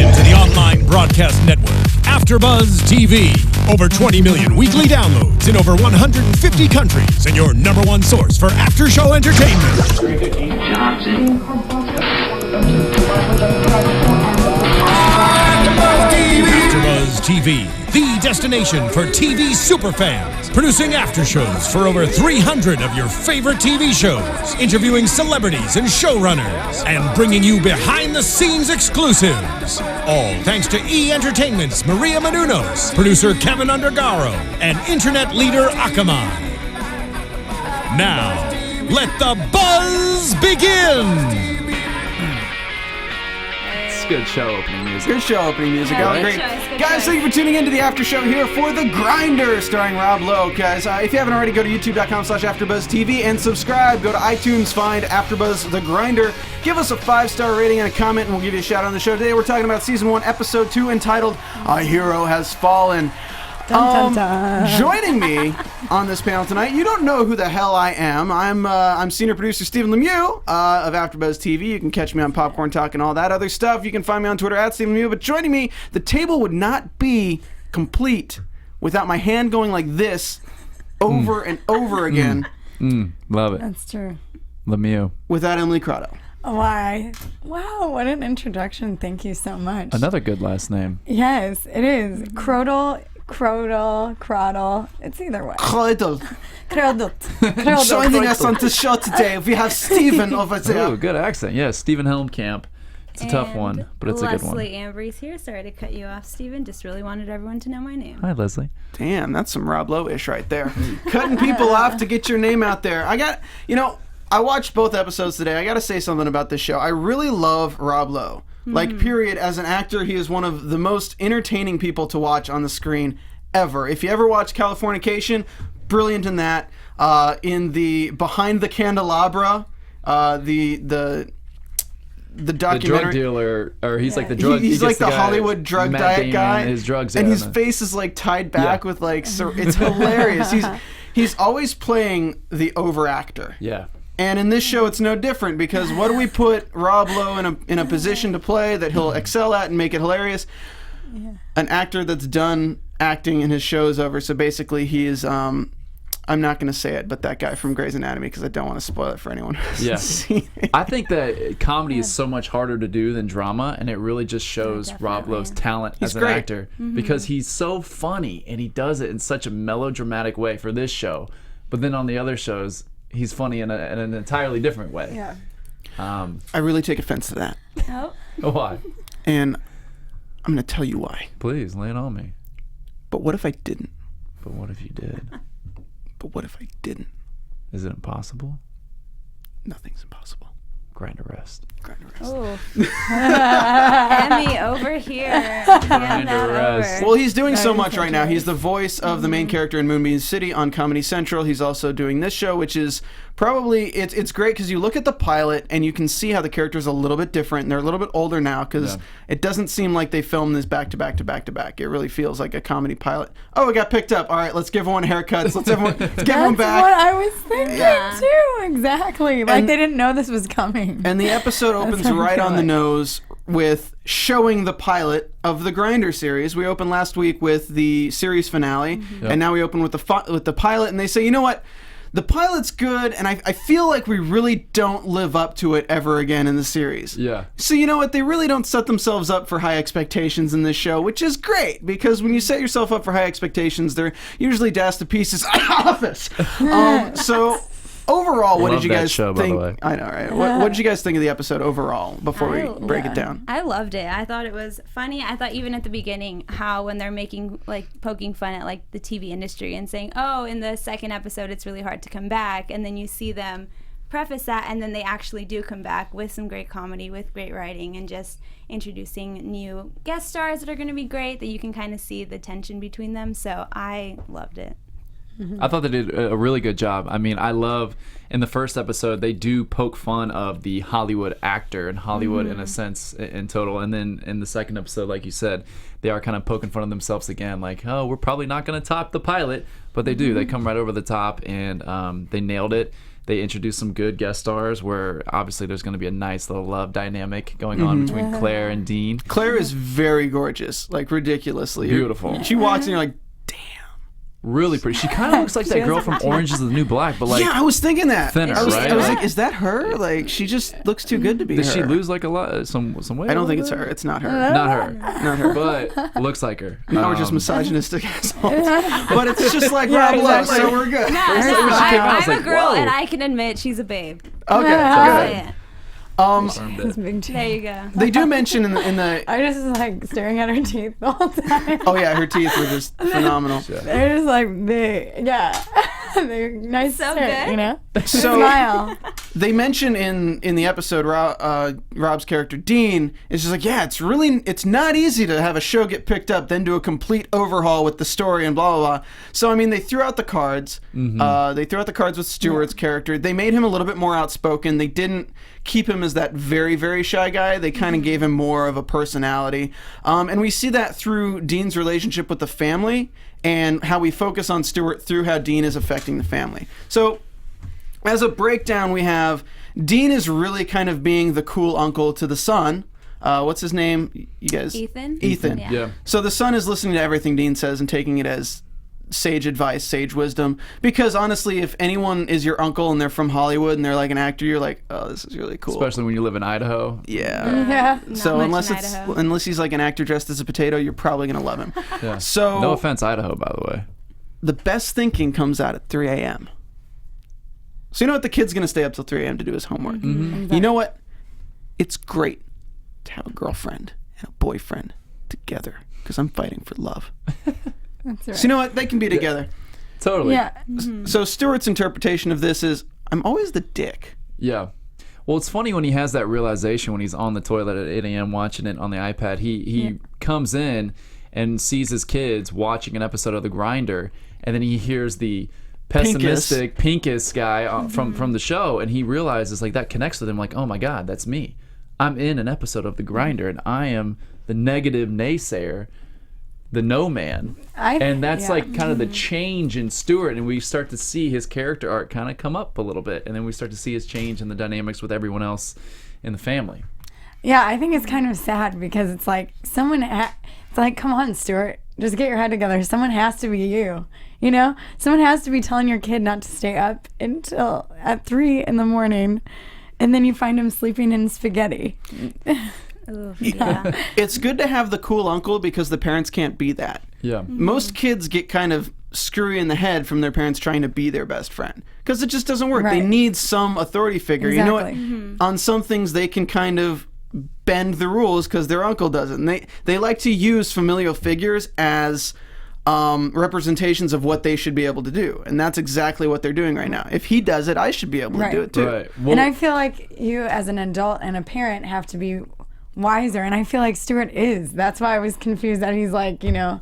into the online broadcast network, AfterBuzz TV. Over 20 million weekly downloads in over 150 countries, and your number one source for after-show entertainment. AfterBuzz TV, the destination for TV superfans. Producing aftershows for over 300 of your favorite TV shows. Interviewing celebrities and showrunners. And bringing you behind-the-scenes exclusives. All thanks to E! Entertainment's Maria Menounos, producer Kevin Undergaro, and internet leader Akamai. Now, let the buzz begin! Good show opening music. Good show opening music. Yeah, Great. good Guys, thank you for tuning in to the after show here for The Grinder, starring Rob Lowe. Guys, if you haven't already, go to youtube.com/AfterBuzzTV and subscribe. Go to iTunes, find AfterBuzz The Grinder. Give us a 5-star rating and a comment, and we'll give you a shout out on the show. Today, we're talking about Season 1, Episode 2, entitled A Hero Has Fallen. Dun, dun, dun. Joining me on this panel tonight, you don't know who the hell I am. I'm senior producer Stephen Lemieux of AfterBuzz TV. You can catch me on Popcorn Talk and all that other stuff. You can find me on Twitter at Stephen Lemieux. But joining me, the table would not be complete without my hand going like this over and over again. Love it. That's true. Lemieux. Without Emily Crotto. Why? Wow, what an introduction. Thank you so much. Another good last name. Yes, it is. Crodel. It's either way. Crotto. Crodel. Joining us on the show today, we have Stephen over there. Ooh, good accent. Yeah, Stephen Helmkamp. It's a tough one, but it's a good one. Leslie Ambry's here. Sorry to cut you off, Stephen. Just really wanted everyone to know my name. Hi, Leslie. Damn, that's some Rob Lowe-ish right there. Cutting people off to get your name out there. I watched both episodes today. I got to say something about this show. I really love Rob Lowe. Like, period. As an actor, he is one of the most entertaining people to watch on the screen ever. If you ever watch Californication, brilliant in that. In the Behind the Candelabra, the documentary. The drug dealer, or he's like the drug. He's like the guy, Hollywood drug Matt diet Damon, guy, and his drugs, and yeah, his face is like tied back with like. It's hilarious. He's always playing the overactor. Yeah. And in this show, it's no different, because what do we put Rob Lowe in a position to play that he'll excel at and make it hilarious? Yeah. An actor that's done acting in his shows over. So basically, he is. I'm not going to say it, but that guy from Grey's Anatomy, because I don't want to spoil it for anyone who hasn't seen it. I think that comedy is so much harder to do than drama, and it really just shows Rob Lowe's talent as an actor, because he's so funny, and he does it in such a melodramatic way for this show. But then on the other shows, he's funny in an entirely different way. Yeah. I really take offense to that. Oh. Why? And I'm going to tell you why. Please, lay it on me. But what if I didn't? But what if you did? But what if I didn't? Is it impossible? Nothing's impossible. Grind arrest. Grind arrest. Oh. Emmy over here. Hand that over. Well, he's doing so much right now. He's the voice of the main character in Moonbeam City on Comedy Central. He's also doing this show, which is probably, it's great because you look at the pilot and you can see how the character's a little bit different, and they're a little bit older now, because it doesn't seem like they filmed this back to back to back to back. It really feels like a comedy pilot. Oh, it got picked up. All right, let's give everyone haircuts. Let's get everyone back. That's what I was thinking too. Exactly. Like they didn't know this was coming. And the episode opens right on the nose with showing the pilot of the Grinder series. We opened last week with the series finale, and now we open with the pilot. And they say, you know what? The pilot's good, and I feel like we really don't live up to it ever again in the series. Yeah. So you know what? They really don't set themselves up for high expectations in this show, which is great, because when you set yourself up for high expectations, they're usually dashed to pieces. Office. So overall, what did you guys think? By the way. I know, right? What did you guys think of the episode overall before we break it down? I loved it. I thought it was funny. I thought even at the beginning how when they're poking fun at like the TV industry and saying, oh, in the second episode it's really hard to come back, and then you see them preface that, and then they actually do come back with some great comedy, with great writing, and just introducing new guest stars that are going to be great, that you can kind of see the tension between them. So I loved it. I thought they did a really good job. I mean, I love, in the first episode, they do poke fun of the Hollywood actor and Hollywood in a sense in total. And then in the second episode, like you said, they are kind of poking fun of themselves again. Like, oh, we're probably not going to top the pilot. But they do. They come right over the top, and they nailed it. They introduce some good guest stars where obviously there's going to be a nice little love dynamic going on between Claire and Dean. Claire is very gorgeous, like ridiculously Beautiful. She walks in, you're like, damn. Really pretty. She kind of looks like that girl from Orange is the New Black, but like yeah, I was thinking that. Thinner, I was right? like, is that her? Like, she just looks too good to be Did her. she lose like a lot, some weight? I don't think it's her. It's not her. Not her. Not her. But looks like her. Now we're just misogynistic assholes. But it's just like Rob Lowe, so we're good. I'm like, a girl, whoa. and I can admit she's a babe. Okay, Yeah. good. It's big change. There you go. They do mention in the I just was like staring at her teeth the whole time. oh yeah, her teeth were just phenomenal. They're just like big. Yeah. They're nice So teeth, good. you know? So Smile. they mention in the episode Rob's character Dean is just like, yeah, it's not easy to have a show get picked up, then do a complete overhaul with the story and blah blah blah. So I mean, they threw out the cards. They threw out the cards with Stewart's character. They made him a little bit more outspoken. They didn't keep him as that very, very shy guy. They kind of gave him more of a personality. And we see that through Dean's relationship with the family and how we focus on Stewart through how Dean is affecting the family. So as a breakdown, we have Dean is really kind of being the cool uncle to the son. What's his name? You guys? Ethan. Yeah. So the son is listening to everything Dean says and taking it as sage advice, sage wisdom. Because honestly, if anyone is your uncle and they're from Hollywood and they're like an actor, you're like, oh, this is really cool. Especially when you live in Idaho. Yeah. Yeah. So Not much in Idaho. unless he's like an actor dressed as a potato, you're probably gonna love him. Yeah. So No offense, Idaho, by the way. the best thinking comes out at 3 a.m. So you know what? The kid's gonna stay up till 3 a.m. to do his homework. You know what? It's great to have a girlfriend and a boyfriend together because I'm fighting for love. That's right. So you know what? They can be together. Totally. Yeah. So Stewart's interpretation of this is, I'm always the dick. Yeah. Well, it's funny when he has that realization when he's on the toilet at 8 a.m. watching it on the iPad. He comes in and sees his kids watching an episode of The Grinder, and then he hears the pessimistic Pincus guy from the show, and he realizes like that connects with him. Like, oh my God, that's me. I'm in an episode of The Grinder, and I am the negative naysayer, the no man. And that's like kind of the change in Stewart, and we start to see his character arc kind of come up a little bit, and then we start to see his change in the dynamics with everyone else in the family. Yeah, I think it's kind of sad because it's like it's like, come on, Stewart, just get your head together. Someone has to be you, you know? Someone has to be telling your kid not to stay up until at 3 in the morning, and then you find him sleeping in spaghetti. Ooh, yeah. It's good to have the cool uncle because the parents can't be that. Yeah. Most kids get kind of screwy in the head from their parents trying to be their best friend because it just doesn't work. Right. They need some authority figure. Exactly. You know what? On some things they can kind of bend the rules because their uncle doesn't. They like to use familial figures as representations of what they should be able to do, and that's exactly what they're doing right now. If he does it, I should be able to do it too. Right. Well, And I feel like you as an adult and a parent have to be wiser, and I feel like Stewart is. That's why I was confused that he's like, you know.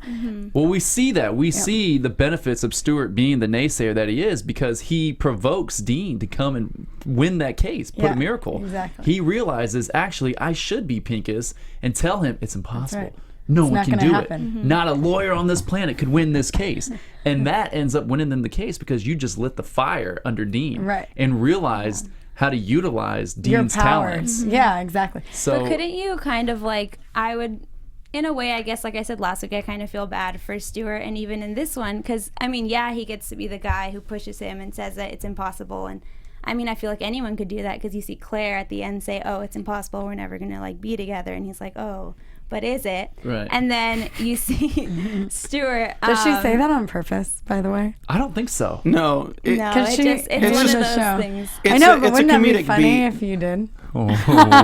Well, we see that. We see the benefits of Stewart being the naysayer that he is because he provokes Dean to come and win that case, put a miracle. Exactly. He realizes, actually, I should be Pincus and tell him it's impossible. right. No It's one not can gonna do happen. it. Not a lawyer on this planet could win this case. And that ends up winning them the case because you just lit the fire under Dean Right. and realized how to utilize Your Dean's powers. talents. Yeah, exactly. So But couldn't you kind of like, I would, in a way, I guess, like I said last week, I kind of feel bad for Stewart, and even in this one, because, I mean, yeah, he gets to be the guy who pushes him and says that it's impossible, and I mean, I feel like anyone could do that, because you see Claire at the end say, oh, it's impossible, we're never going to, like, be together, and he's like, oh, but is it? Right. And then you see Stewart. Does she say that on purpose, by the way? I don't think so. No, No, Because it's it's one just of a those show. things. I know, but it's wouldn't a that be comedic funny beat. if you did? Oh,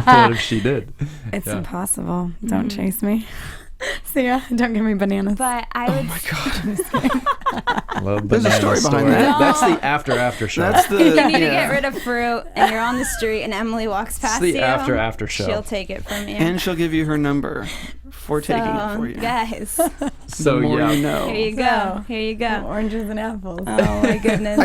what if she did? It's Yeah. impossible. Don't chase me. See ya. Don't give me bananas. But I would. Love There's a banana story behind that. That's the after show. that's the You need to get rid of fruit, and you're on the street, and Emily walks past the you. after show. She'll take it from you. and she'll give you her number for taking it for you. Guys, So the more yeah. you know. here you go. Here you go. Oranges and apples. Oh my goodness.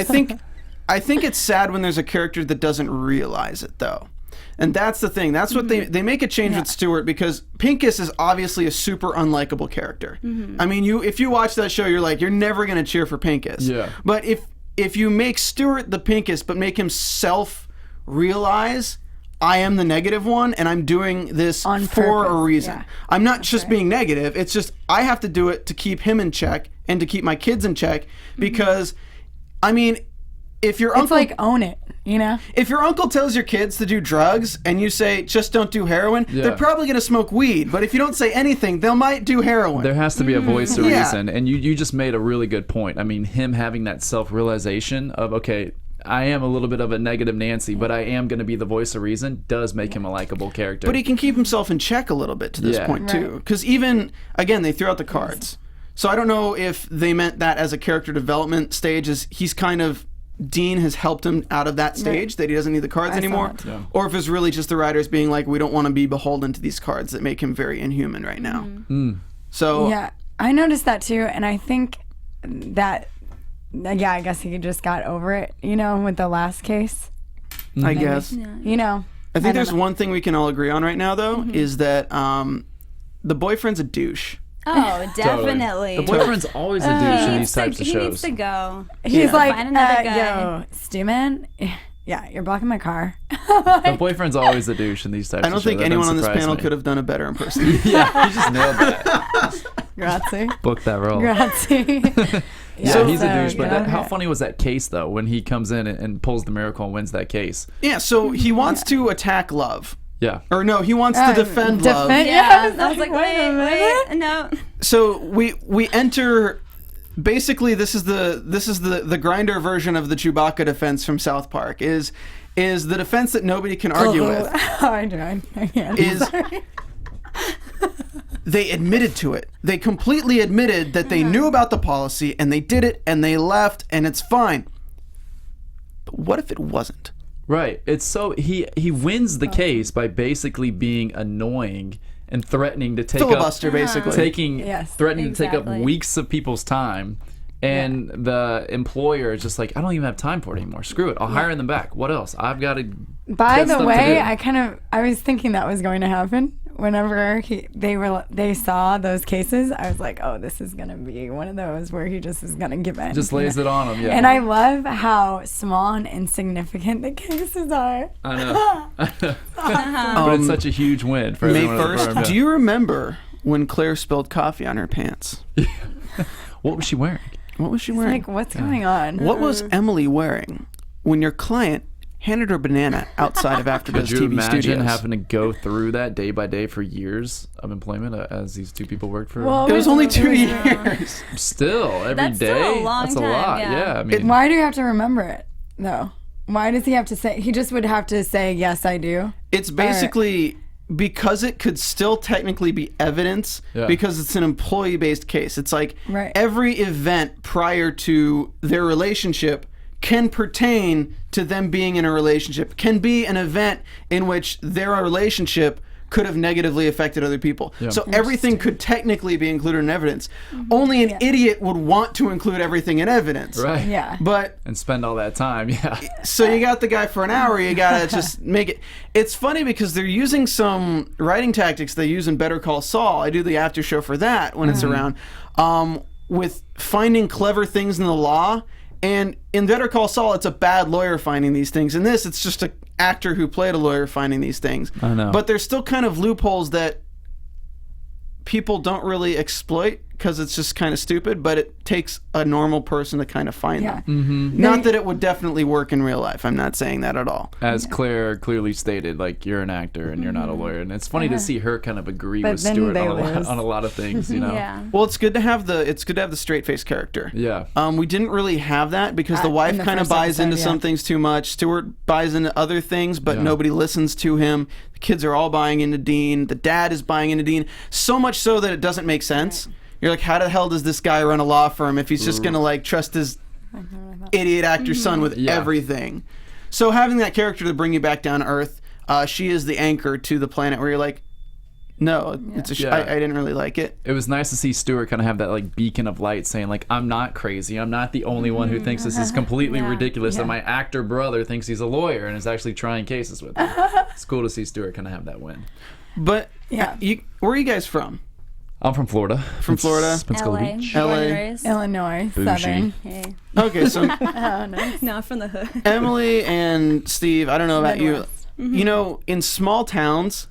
I think it's sad when there's a character that doesn't realize it though. And that's the thing. That's what they make a change with Stewart because Pincus is obviously a super unlikable character. I mean, if you watch that show, you're like, you're never going to cheer for Pincus. Yeah. But if if you make Stuart the pinkest, but make him self-realize, I am the negative one, and I'm doing this for purpose. a reason. Yeah. I'm not just being negative. It's just I have to do it to keep him in check and to keep my kids in check. Because, I mean, if your It's uncle, like own it, you know? if your uncle tells your kids to do drugs and you say just don't do heroin, they're probably going to smoke weed. But if you don't say anything, they might do heroin. There has to be a voice of Yeah. reason, and you just made a really good point. I mean, him having that self-realization of, okay, I am a little bit of a negative Nancy, but I am going to be the voice of reason, does make him a likable character. But he can keep himself in check a little bit to this point, too. Because even, again, they threw out the cards. So I don't know if they meant that as a character development stage, as he's kind of, Dean has helped him out of that stage, that he doesn't need the cards anymore. Or if it's really just the writers being like, we don't want to be beholden to these cards that make him very inhuman right now. So Yeah, I noticed that too, and I think that, yeah, I guess he just got over it, you know, with the last case. I guess. You know. I think there's one thing we can all agree on right now, though, is that the boyfriend's a douche. Oh, definitely. The boyfriend's always a douche in these types of He shows. needs to go. He's like, Find another guy. yo, Stu man, yeah, you're blocking my car. The boyfriend's always a douche in these types of shows. I don't think That anyone on doesn't this surprise panel me. could have done a better impersonation. Yeah, you just nailed that. Grazie. Book that role. Grazie. Yeah, he's a douche. get But on how it. funny was that case, though, when he comes in and pulls the miracle and wins that case? Yeah, so he wants to attack Love. Yeah. Or no, he wants to defend Love. Yeah, Yeah, I was like, wait, no. So we enter. Basically, this is the Grinder version of the Chewbacca defense from South Park. Is the defense that nobody can argue with? I know. I can't. Is they admitted to it. They completely admitted that they knew about the policy and they did it and they left and it's fine. But what if it wasn't? Right. It's so he wins the case by basically being annoying and threatening to take Filibuster, up basically. threatening to take up Exactly. weeks of people's time. And the employer is just like, I don't even have time for it anymore. Screw it. I'll hire them back. What else? I've got to. By the way, I was thinking that was going to happen. Whenever they saw those cases, I was like, oh, this is gonna be one of those where he just is gonna give in. Just lays it on him. Yeah. And I love how small and insignificant the cases are. I know. But it's such a huge win for May everyone. 1st. Do you remember when Claire spilled coffee on her pants? What was she wearing? What was she wearing? Like, what's going on? What was Emily wearing when your client handed her banana outside of AfterBuzz Could you TV imagine studios? having to go through that day by day for years of employment as these two people worked for? Well, It was only 2 years. Still, every That's day. still a long That's a time, lot. yeah. I mean, Why do you have to remember it, though? Why does he have to say? He just would have to say, yes, I do. It's basically because it could still technically be evidence because it's an employee-based case. It's like every event prior to their relationship can pertain to them being in a relationship, can be an event in which their relationship could have negatively affected other people. Yeah. So everything could technically be included in evidence. Only an idiot would want to include everything in evidence. right. Yeah. But And spend all that time. Yeah. so you got the guy for an hour, you gotta just make it. It's funny because they're using some writing tactics they use in Better Call Saul. I do the after show for that when it's around, with finding clever things in the law. And in Better Call Saul, it's a bad lawyer finding these things. In this, it's just an actor who played a lawyer finding these things. I know. But there's still kind of loopholes that people don't really exploit because it's just kind of stupid, but it takes a normal person to kind of find them. Mm-hmm. Not that it would definitely work in real life. I'm not saying that at all. As Claire clearly stated, like, you're an actor and you're not a lawyer. And it's funny to see her kind of agree But with then Stuart they on lose. a lot of things, you know? Yeah. Well, it's good to have the straight face character. Yeah. We didn't really have that because the wife in the kind of first buys into episode, some things too much. Stuart buys into other things, but Yeah. nobody listens to him. The kids are all buying into Dean. The dad is buying into Dean. So much so that it doesn't make sense. You're like, how the hell does this guy run a law firm if he's just going to like trust his idiot actor son with everything? So having that character to bring you back down to earth, she is the anchor to the planet where you're like, no, it's a Yeah. I didn't really like it. It was nice to see Stuart kind of have that like beacon of light saying like, I'm not crazy. I'm not the only one who thinks this is completely ridiculous that my actor brother thinks he's a lawyer and is actually trying cases with him. It's cool to see Stuart kind of have that win. But where are you guys from? I'm from Florida. From Florida? Pensacola LA. Beach. Born LA. and raised. Illinois, Bougie. Southern. Hey. Okay, so Oh, nice. No, from the hood. Emily and Steve, I don't know about Midwest. you. You know, in small towns,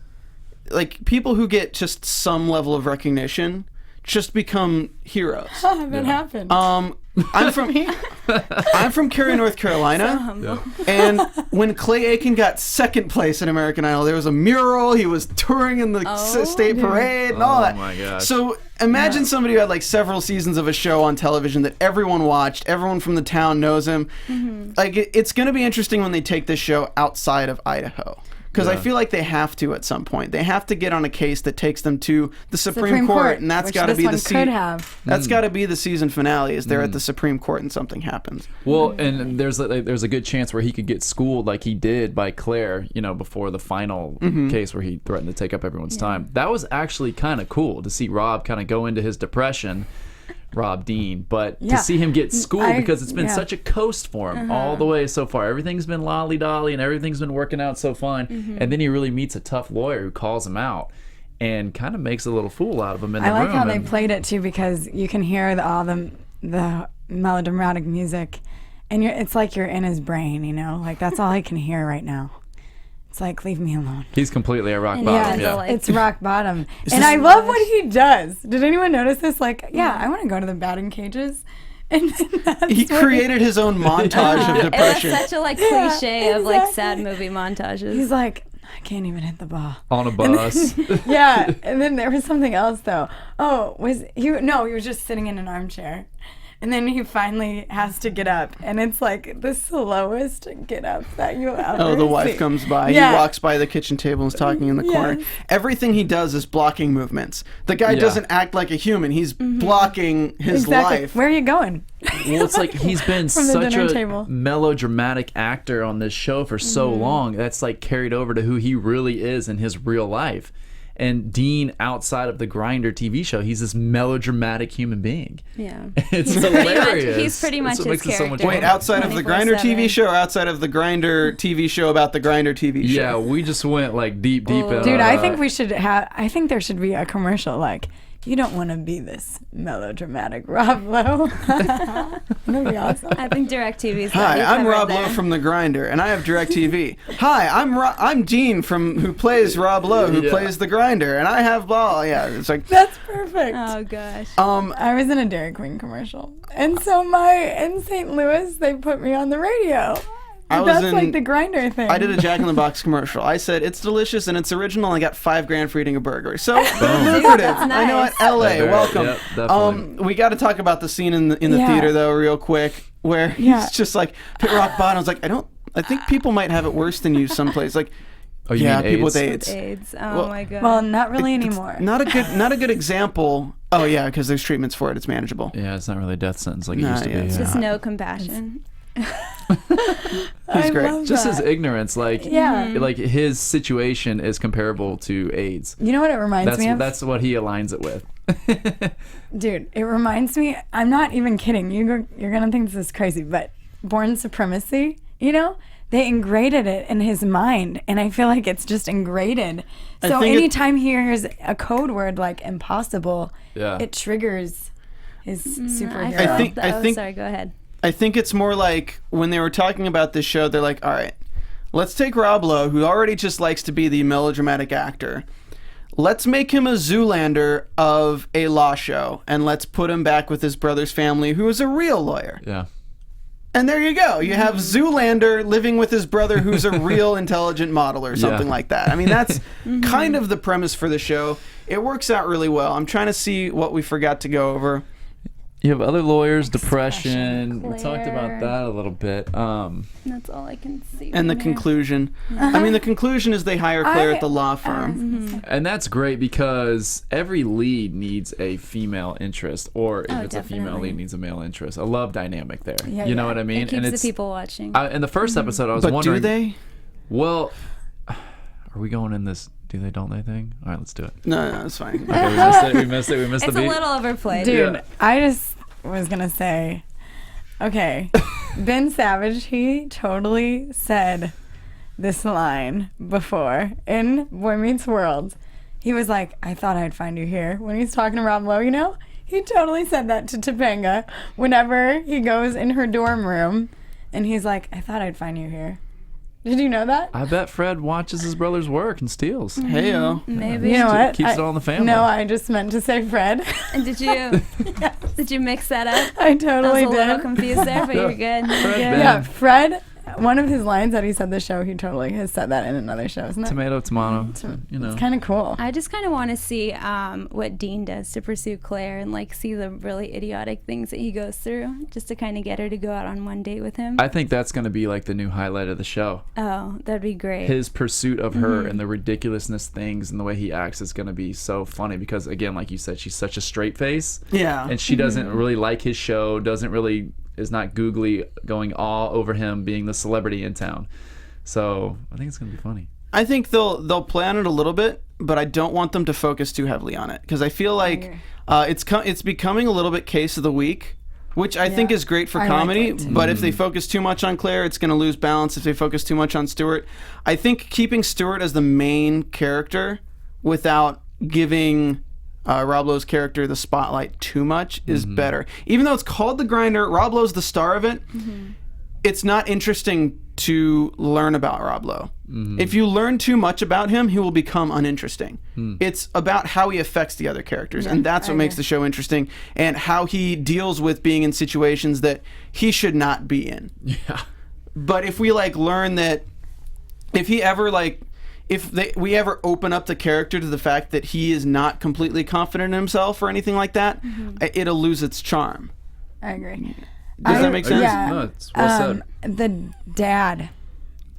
like people who get just some level of recognition just become heroes. That happened. I'm from Cary, North Carolina, and when Clay Aiken got second place at American Idol, there was a mural. He was touring in the state parade and all that. Oh my gosh. So imagine somebody who had like several seasons of a show on television that everyone watched. Everyone from the town knows him. Like it's going to be interesting when they take this show outside of Idaho. Because I feel like they have to at some point. They have to get on a case that takes them to the Supreme Court, and that's got to be that's got to be the season finale. Is they're at the Supreme Court and something happens. Well, and there's a good chance where he could get schooled like he did by Claire, before the final case where he threatened to take up everyone's time. That was actually kind of cool to see Rob kind of go into his depression. Rob Dean, but to see him get schooled because it's been such a coast for him all the way so far. Everything's been lolly-dolly and everything's been working out so fine. And then he really meets a tough lawyer who calls him out and kind of makes a little fool out of him in the room. I like how they played it too, because you can hear all the melodramatic music, and it's like you're in his brain, like that's all I can hear right now. It's like, leave me alone. He's completely at rock bottom. Yeah, it's rock bottom. And I love what he does. Did anyone notice this? Like, I want to go to the batting cages. And he created his own montage of depression. It was such a cliche of sad movie montages. He's like, I can't even hit the ball. On a bus. And then there was something else though. He was just sitting in an armchair. And then he finally has to get up, and it's like the slowest get up that you ever Oh, the wife see. comes by. He walks by the kitchen table and is talking in the corner. Everything he does is blocking movements. The guy doesn't act like a human. He's blocking his life. Where are you going? Well, it's like he's been such a table. melodramatic actor on this show for so long. That's like carried over to who he really is in his real life. And Dean, outside of the Grinder TV show, he's this melodramatic human being. Yeah. It's hilarious. He's pretty much his character. Wait, outside of the Grinder TV show or outside of the Grinder TV show about the Grinder TV show? Yeah, we just went deep in. Dude, I think I think there should be a commercial like, you don't want to be this melodramatic Rob Lowe. That'd be awesome. I think DirecTV's. Hi, I'm Rob Lowe from The Grinder, and I have DirecTV. Hi, I'm Dean who plays Rob Lowe, who plays The Grinder, and I have blah. Yeah, it's like that's perfect. Oh gosh. I was in a Dairy Queen commercial, and so in St. Louis they put me on the radio. That's like the Grinder thing. I did a Jack in the Box commercial. I said it's delicious and it's original. And I got $5,000 for eating a burger. So lucrative. I know what, LA, welcome. Yep, we got to talk about the scene in the theater though, real quick, where he's just like hit rock bottom. I was like, I think people might have it worse than you someplace. Like, you mean people AIDS? with AIDS. Oh my god. Well, not really anymore. Not a good example. Oh yeah, because there's treatments for it. It's manageable. Yeah, it's not really a death sentence like it used to be. Just no compassion. He's great. Just his ignorance, like his situation is comparable to AIDS. You know what it reminds me of? That's what he aligns it with. Dude, it reminds me. I'm not even kidding. You're gonna think this is crazy, but Born Supremacy. They ingrained it in his mind, and I feel like it's just ingrained. So anytime he hears a code word like impossible, it triggers his superhero. I think. Sorry, go ahead. I think it's more like when they were talking about this show, they're like, all right, let's take Rob Lowe, who already just likes to be the melodramatic actor. Let's make him a Zoolander of a law show, and let's put him back with his brother's family, who is a real lawyer. Yeah. And there you go. You have Zoolander living with his brother, who's a real intelligent model or something like that. I mean, that's kind of the premise for the show. It works out really well. I'm trying to see what we forgot to go over. You have other lawyers, depression. We talked about that a little bit. That's all I can see. And the conclusion. I mean, the conclusion is they hire Claire at the law firm. And that's great because every lead needs a female interest, or if it's a female lead, needs a male interest. A love dynamic there. Yeah, you know what I mean? It keeps and the people watching. In the first episode, I was wondering. But do they? Well, are we going in this do they, don't they thing? All right, let's do it. No, it's fine. Okay, we missed the beat. It's a little overplayed. Dude, I just was going to say, okay, Ben Savage, he totally said this line before in Boy Meets World. he was like, I thought I'd find you here. When he's talking to Rob Lowe, you know? He totally said that to Topanga whenever he goes in her dorm room. And he's like, I thought I'd find you here. Did you know that? I bet Fred watches his brother's work and steals. Hey-o. Maybe. You know what? Keeps it all in the family. No, I just meant to say Fred. And did you did you mix that up? I totally I was a little did. confused there, but you're good. Fred You're good. Ben. Yeah, Fred, one of his lines that he said the show, he totally has said that in another show, isn't it? Tomato. You know. It's kind of cool. I just kind of want to see what Dean does to pursue Claire and like see the really idiotic things that he goes through just to kind of get her to go out on one date with him. I think that's going to be like the new highlight of the show. Oh, that'd be great. His pursuit of her and the ridiculousness things and the way he acts is going to be so funny because, again, like you said, she's such a straight face. Yeah. And she doesn't really like his show, is not googly going all over him being the celebrity in town. So I think it's going to be funny. I think they'll play on it a little bit, but I don't want them to focus too heavily on it because I feel like it's becoming a little bit case of the week, which I think is great for comedy. Like that but if they focus too much on Claire, it's going to lose balance. If they focus too much on Stuart, I think keeping Stuart as the main character without giving Rob Lowe's character the spotlight too much is better. Even though it's called The Grinder, Rob Lowe's the star of it. It's not interesting to learn about Rob Lowe. If you learn too much about him, he will become uninteresting. It's about how he affects the other characters, and that's what makes the show interesting, and how he deals with being in situations that he should not be in. Yeah. But if we learn that, if he ever we ever open up the character to the fact that he is not completely confident in himself or anything like that, it'll lose its charm. I agree. Does that make sense? Yeah. No, it's well said. The dad,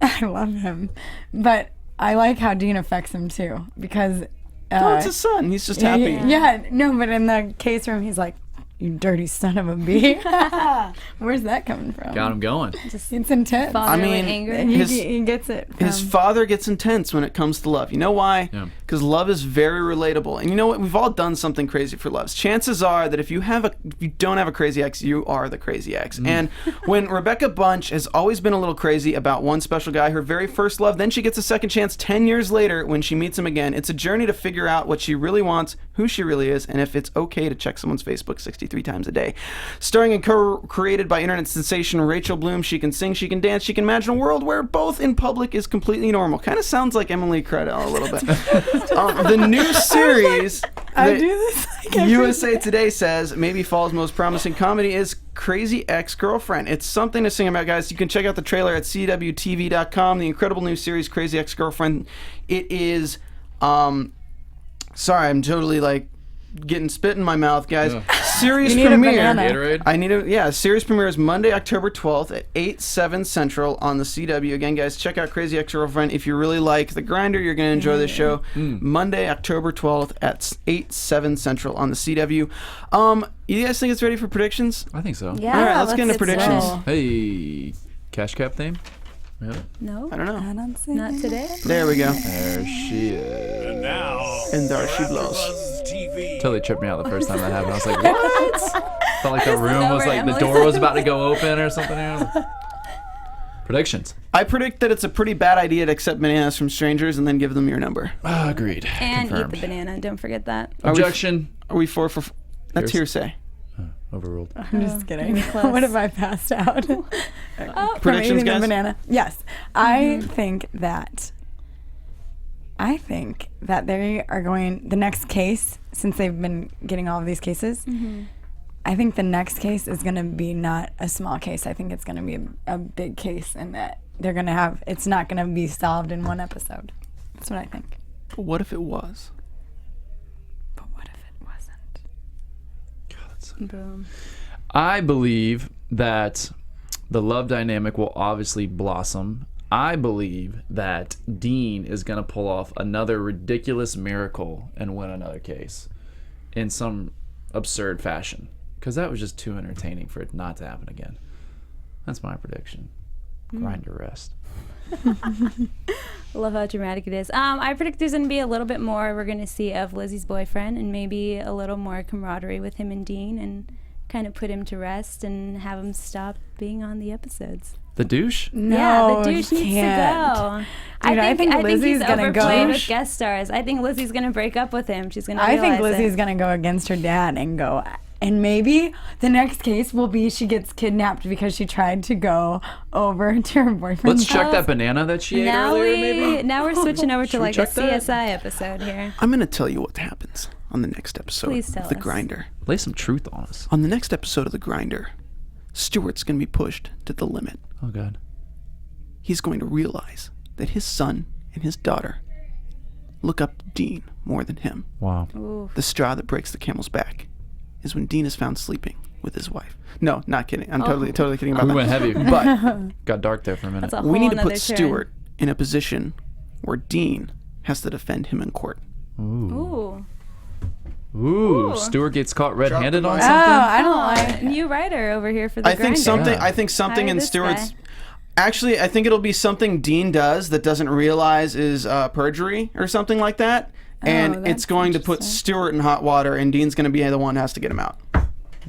I love him, but I like how Dean affects him too because. No, it's his son. He's just happy. Yeah, no, but in the case room, he's like, "You dirty son of a bee." Where's that coming from? Got him going. It's intense. Fatherly I mean, anger. He gets it. His father gets intense when it comes to love. You know why? Yeah. Because love is very relatable. And you know what? We've all done something crazy for loves. Chances are that if you don't have a crazy ex, you are the crazy ex. And when Rebecca Bunch has always been a little crazy about one special guy, her very first love, then she gets a second chance 10 years later when she meets him again. It's a journey to figure out what she really wants, who she really is, and if it's okay to check someone's Facebook 63 times a day. Starring and co-created by internet sensation Rachel Bloom, she can sing, she can dance, she can imagine a world where both in public is completely normal. Kind of sounds like Emily Credell a little bit. The new series I do this like USA Today says maybe fall's most promising comedy is Crazy Ex-Girlfriend. It's something to sing about, guys. You can check out the trailer at cwtv.com. The incredible new series Crazy Ex-Girlfriend. It is sorry, I'm totally getting spit in my mouth, guys. Series You need a premiere. banana. Gatorade? Series premiere is Monday, October 12th at 8/7 Central on the CW. Again, guys, check out Crazy Ex-Girlfriend. If you really like The Grinder, you're going to enjoy this show. Monday, October 12th at 8/7 Central on the CW. You guys think it's ready for predictions? I think so. Yeah, All right, let's get into predictions. started. Hey, cash cap theme? Yeah. No, I don't know. I don't see not it. today. There we go. There she is. And now, And there she blows. AfterBuzz TV. Totally tripped me out the first time that happened. I was like, what? Felt like the room was over like, the Emily's door was about to go open or something. Predictions. I predict that it's a pretty bad idea to accept bananas from strangers and then give them your number. Agreed. And Confirmed. eat the banana. Don't forget that. Objection. Are we for? That's hearsay. Overruled. I'm just kidding. close. What if I passed out? From Predictions, eating guys? a banana. Yes. I think that they are going, the next case, since they've been getting all of these cases, I think the next case is going to be not a small case. I think it's going to be a big case, and that they're going to have, it's not going to be solved in one episode. That's what I think. But what if it was? But what if it wasn't? Boom. I believe that the love dynamic will obviously blossom. I believe that Dean is going to pull off another ridiculous miracle and win another case in some absurd fashion, because that was just too entertaining for it not to happen again. That's my prediction. Grinder rest. Love how dramatic it is. I predict there's going to be a little bit more we're going to see of Lizzie's boyfriend, and maybe a little more camaraderie with him and Dean, and kind of put him to rest and have him stop being on the episodes. The douche? No, Yeah, the douche he needs can't. to go. Dude, I think he's Lizzie's gonna go. overplayed with guest stars. I think Lizzie's gonna break up with him. She's gonna. I think realize Lizzie's it. gonna go against her dad and go. And maybe the next case will be she gets kidnapped because she tried to go over to her boyfriend's Let's check house. that banana that she ate earlier, maybe? Now we're switching over to Should we like a check that? CSI episode here. I'm going to tell you what happens on the next episode Please tell of The us. Grinder. Lay some truth on us. On the next episode of The Grinder, Stuart's going to be pushed to the limit. Oh, God. He's going to realize that his son and his daughter look up to Dean more than him. Wow. The straw that breaks the camel's back is when Dean is found sleeping with his wife. No, not kidding. I'm totally kidding about We that. went heavy. But Got dark there for a minute. That's a we whole need to nother put turn. Stuart in a position where Dean has to defend him in court. Ooh. Ooh, Stuart gets caught red-handed on Oh, something? I don't like. New writer over here for the I think Grinder. Yeah. I think something Hire in this Stuart's. guy. Actually, I think it'll be something Dean does that doesn't realize is perjury or something like that. And that's it's going to put interesting. Stuart in hot water, and Dean's going to be the one who has to get him out.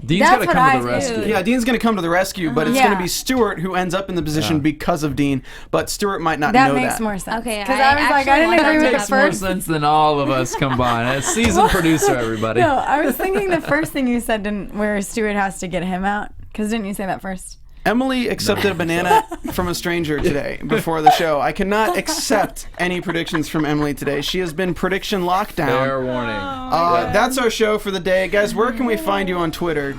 Dean's That's got to what come to I the do. rescue. Yeah, Dean's going to come to the rescue, but it's Yeah. going to be Stuart who ends up in the position Yeah. because of Dean. But Stuart might not That know makes that. more sense. Okay, because I I was like, I actually didn't want agree that with to the Makes more first. sense than all of us combined. As seasoned producer, everybody. No, I was thinking the first thing you said where Stuart has to get him out. Because didn't you say that first? Emily accepted a banana from a stranger today before the show. I cannot accept any predictions from Emily today. She has been prediction lockdown. Fair warning. That's our show for the day. Guys, where can we find you on Twitter?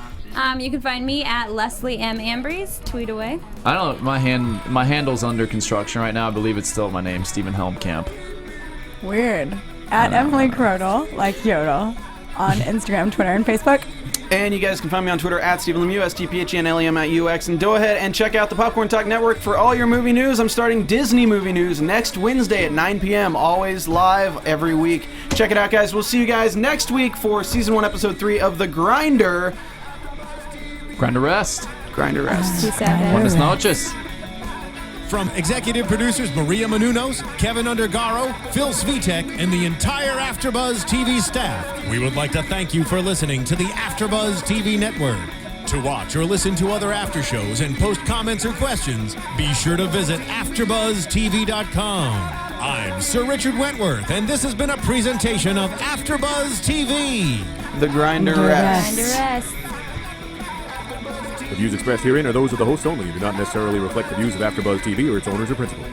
You can find me at Leslie M. Ambrose. Tweet away. I don't. My handle's under construction right now. I believe it's still my name, Stephen Helmkamp. Weird. At Emily Crodel, like Yodel, on Instagram, Twitter, and Facebook. And you guys can find me on Twitter at Stephen Lemieux, STPHENLEM@UX. And go ahead and check out the Popcorn Talk Network for all your movie news. I'm starting Disney movie news next Wednesday at 9 p.m. Always live every week. Check it out, guys. We'll see you guys next week for Season 1, Episode 3 of The Grinder. Grinder rest. Grinder Rest. Peace out, guys. Buenas noches. From executive producers Maria Menounos, Kevin Undergaro, Phil Svitek, and the entire AfterBuzz TV staff, we would like to thank you for listening to the AfterBuzz TV network. To watch or listen to other after shows and post comments or questions, be sure to visit AfterBuzzTV.com. I'm Sir Richard Wentworth, and this has been a presentation of AfterBuzz TV. The Grinder Grinder Rest. Grinder rest. The views expressed herein are those of the host only and do not necessarily reflect the views of AfterBuzz TV or its owners or principals.